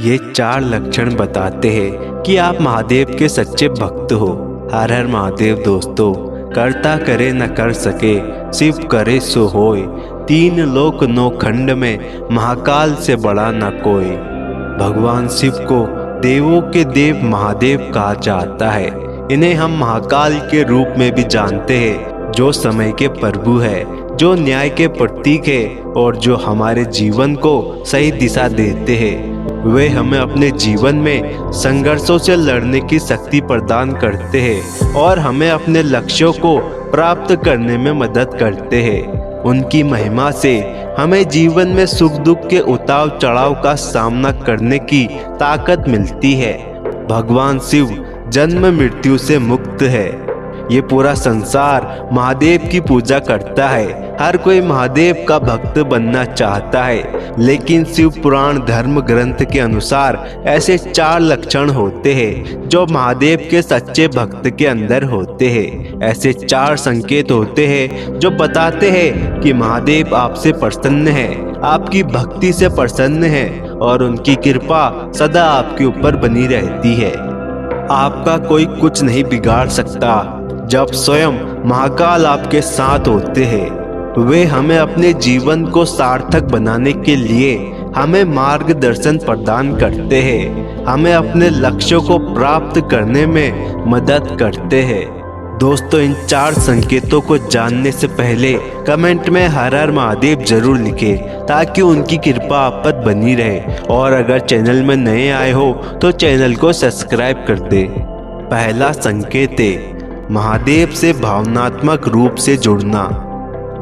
ये 4 लक्षण बताते हैं कि आप महादेव के सच्चे भक्त हो। हर हर महादेव दोस्तों। करता करे न कर सके, शिव करे सो होय। 3 लोक 9 खंड में, महाकाल से बड़ा न कोई। भगवान शिव को देवों के देव महादेव कहा जाता है। इन्हें हम महाकाल के रूप में भी जानते हैं, जो समय के प्रभु है, जो न्याय के प्रतीक है और जो हमारे जीवन को सही दिशा देते हैं। वे हमें अपने जीवन में संघर्षों से लड़ने की शक्ति प्रदान करते हैं और हमें अपने लक्ष्यों को प्राप्त करने में मदद करते हैं। उनकी महिमा से हमें जीवन में सुख दुख के उतार चढ़ाव का सामना करने की ताकत मिलती है। भगवान शिव जन्म मृत्यु से मुक्त है। ये पूरा संसार महादेव की पूजा करता है। हर कोई महादेव का भक्त बनना चाहता है, लेकिन शिव पुराण धर्म ग्रंथ के अनुसार ऐसे 4 लक्षण होते हैं जो महादेव के सच्चे भक्त के अंदर होते हैं। ऐसे 4 संकेत होते हैं जो बताते हैं कि महादेव आपसे प्रसन्न है, आपकी भक्ति से प्रसन्न है और उनकी कृपा सदा आपके ऊपर बनी रहती है। आपका कोई कुछ नहीं बिगाड़ सकता जब स्वयं महाकाल आपके साथ होते हैं। वे हमें अपने जीवन को सार्थक बनाने के लिए हमें मार्गदर्शन प्रदान करते हैं, हमें अपने लक्ष्यों को प्राप्त करने में मदद करते हैं। दोस्तों, इन 4 संकेतों को जानने से पहले कमेंट में हर हर महादेव जरूर लिखें, ताकि उनकी कृपा आप पर बनी रहे। और अगर चैनल में नए आए हो तो चैनल को सब्सक्राइब कर दें। पहला संकेत है महादेव से भावनात्मक रूप से जुड़ना।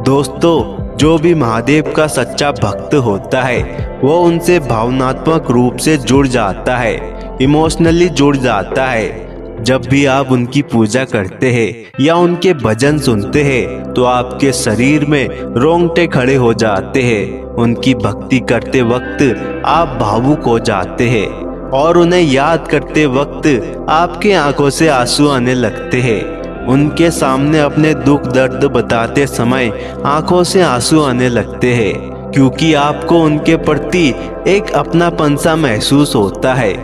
दोस्तों, जो भी महादेव का सच्चा भक्त होता है वो उनसे भावनात्मक रूप से जुड़ जाता है, इमोशनली जुड़ जाता है। जब भी आप उनकी पूजा करते हैं या उनके भजन सुनते हैं तो आपके शरीर में रोंगटे खड़े हो जाते हैं। उनकी भक्ति करते वक्त आप भावुक हो जाते हैं और उन्हें याद करते वक्त आपके आंखों से आंसू आने लगते हैं। उनके सामने अपने दुख दर्द बताते समय आंखों से आंसू आने लगते हैं, क्योंकि आपको उनके प्रति एक अपनापन सा महसूस होता है।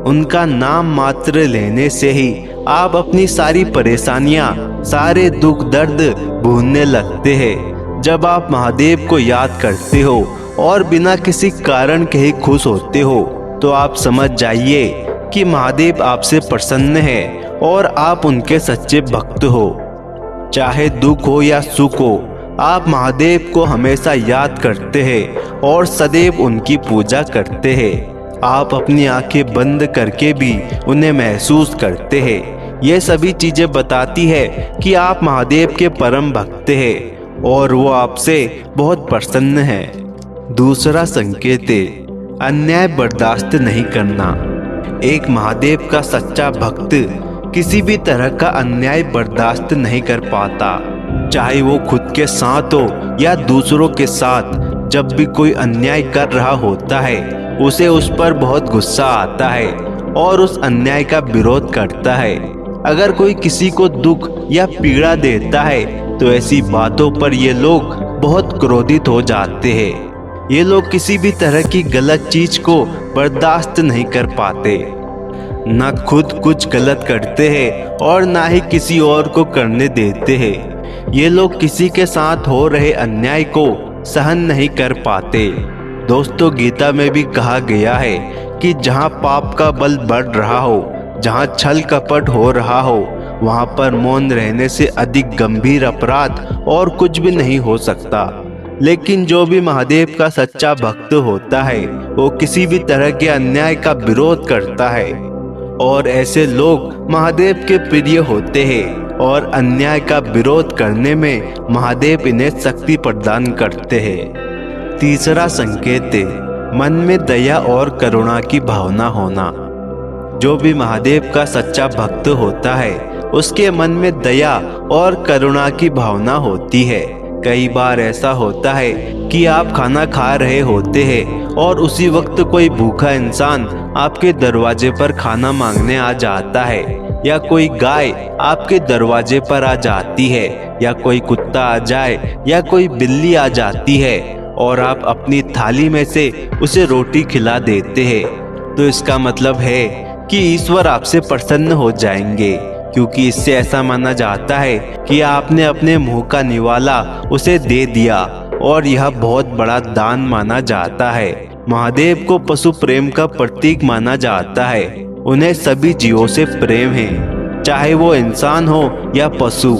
उनका नाम मात्र लेने से ही आप अपनी सारी परेशानियां, सारे दुख दर्द भूलने लगते हैं। जब आप महादेव को याद करते हो और बिना किसी कारण के ही खुश होते हो तो आप समझ जाइए कि महादेव आपसे प्रसन्न है और आप उनके सच्चे भक्त हो। चाहे दुख हो या सुख हो, आप महादेव को हमेशा याद करते हैं और सदैव उनकी पूजा करते हैं। आप अपनी आंखें बंद करके भी उन्हें महसूस करते हैं। ये सभी चीजें बताती है कि आप महादेव के परम भक्त हैं और वो आपसे बहुत प्रसन्न है। दूसरा संकेत है अन्याय बर्दाश्त नहीं करना। एक महादेव का सच्चा भक्त किसी भी तरह का अन्याय बर्दाश्त नहीं कर पाता, चाहे वो खुद के साथ हो या दूसरों के साथ। जब भी कोई अन्याय कर रहा होता है उसे उस पर बहुत गुस्सा आता है और उस अन्याय का विरोध करता है। अगर कोई किसी को दुख या पीड़ा देता है तो ऐसी बातों पर ये लोग बहुत क्रोधित हो जाते हैं। ये लोग किसी भी तरह की गलत चीज को बर्दाश्त नहीं कर पाते, ना खुद कुछ गलत करते हैं और ना ही किसी और को करने देते हैं। ये लोग किसी के साथ हो रहे अन्याय को सहन नहीं कर पाते। दोस्तों, गीता में भी कहा गया है कि जहाँ पाप का बल बढ़ रहा हो, जहाँ छल कपट हो रहा हो, वहाँ पर मौन रहने से अधिक गंभीर अपराध और कुछ भी नहीं हो सकता। लेकिन जो भी महादेव का सच्चा भक्त होता है वो किसी भी तरह के अन्याय का विरोध करता है और ऐसे लोग महादेव के प्रिय होते हैं और अन्याय का विरोध करने में महादेव इन्हें शक्ति प्रदान करते हैं। तीसरा संकेत है मन में दया और करुणा की भावना होना। जो भी महादेव का सच्चा भक्त होता है उसके मन में दया और करुणा की भावना होती है। कई बार ऐसा होता है कि आप खाना खा रहे होते हैं और उसी वक्त कोई भूखा इंसान आपके दरवाजे पर खाना मांगने आ जाता है, या कोई गाय आपके दरवाजे पर आ जाती है, या कोई कुत्ता आ जाए या कोई बिल्ली आ जाती है और आप अपनी थाली में से उसे रोटी खिला देते हैं। तो इसका मतलब है कि ईश्वर आपसे प्रसन्न हो जाएंगे, क्योंकि इससे ऐसा माना जाता है कि आपने अपने मुंह का निवाला उसे दे दिया और यह बहुत बड़ा दान माना जाता है। महादेव को पशु प्रेम का प्रतीक माना जाता है। उन्हें सभी जीवों से प्रेम है, चाहे वो इंसान हो या पशु।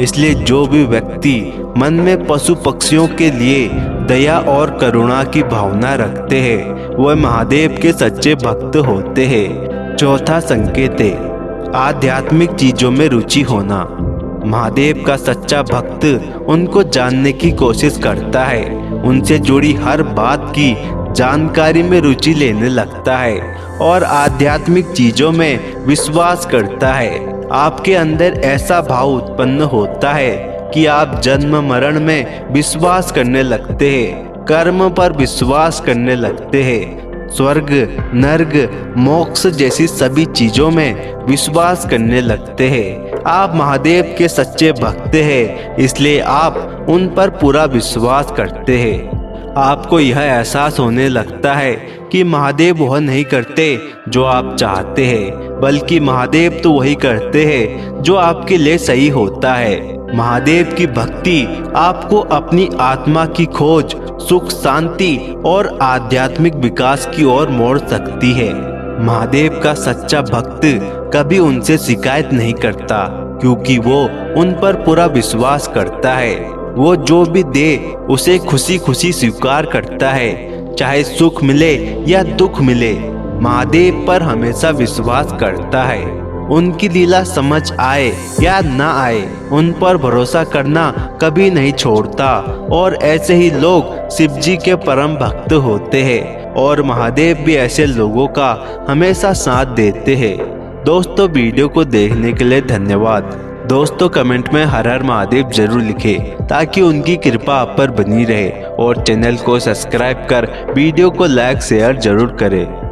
इसलिए जो भी व्यक्ति मन में पशु पक्षियों के लिए दया और करुणा की भावना रखते हैं वह महादेव के सच्चे भक्त होते हैं। चौथा संकेत है आध्यात्मिक चीजों में रुचि होना। महादेव का सच्चा भक्त उनको जानने की कोशिश करता है, उनसे जुड़ी हर बात की जानकारी में रुचि लेने लगता है और आध्यात्मिक चीजों में विश्वास करता है। आपके अंदर ऐसा भाव उत्पन्न होता है कि आप जन्म मरण में विश्वास करने लगते हैं, कर्म पर विश्वास करने लगते हैं, स्वर्ग नर्क मोक्ष जैसी सभी चीजों में विश्वास करने लगते हैं। आप महादेव के सच्चे भक्त हैं, इसलिए आप उन पर पूरा विश्वास करते हैं। आपको यह एहसास होने लगता है कि महादेव वह नहीं करते जो आप चाहते हैं, बल्कि महादेव तो वही करते हैं जो आपके लिए सही होता है। महादेव की भक्ति आपको अपनी आत्मा की खोज, सुख शांति और आध्यात्मिक विकास की ओर मोड़ सकती है। महादेव का सच्चा भक्त कभी उनसे शिकायत नहीं करता, क्योंकि वो उन पर पूरा विश्वास करता है। वो जो भी दे उसे खुशी खुशी स्वीकार करता है, चाहे सुख मिले या दुख मिले। महादेव पर हमेशा विश्वास करता है। उनकी लीला समझ आए या ना आए, उन पर भरोसा करना कभी नहीं छोड़ता। और ऐसे ही लोग शिव जी के परम भक्त होते हैं और महादेव भी ऐसे लोगों का हमेशा साथ देते हैं। दोस्तों, वीडियो को देखने के लिए धन्यवाद। दोस्तों, कमेंट में हर हर महादेव जरूर लिखें ताकि उनकी कृपा आप पर बनी रहे, और चैनल को सब्सक्राइब कर वीडियो को लाइक शेयर जरूर करें।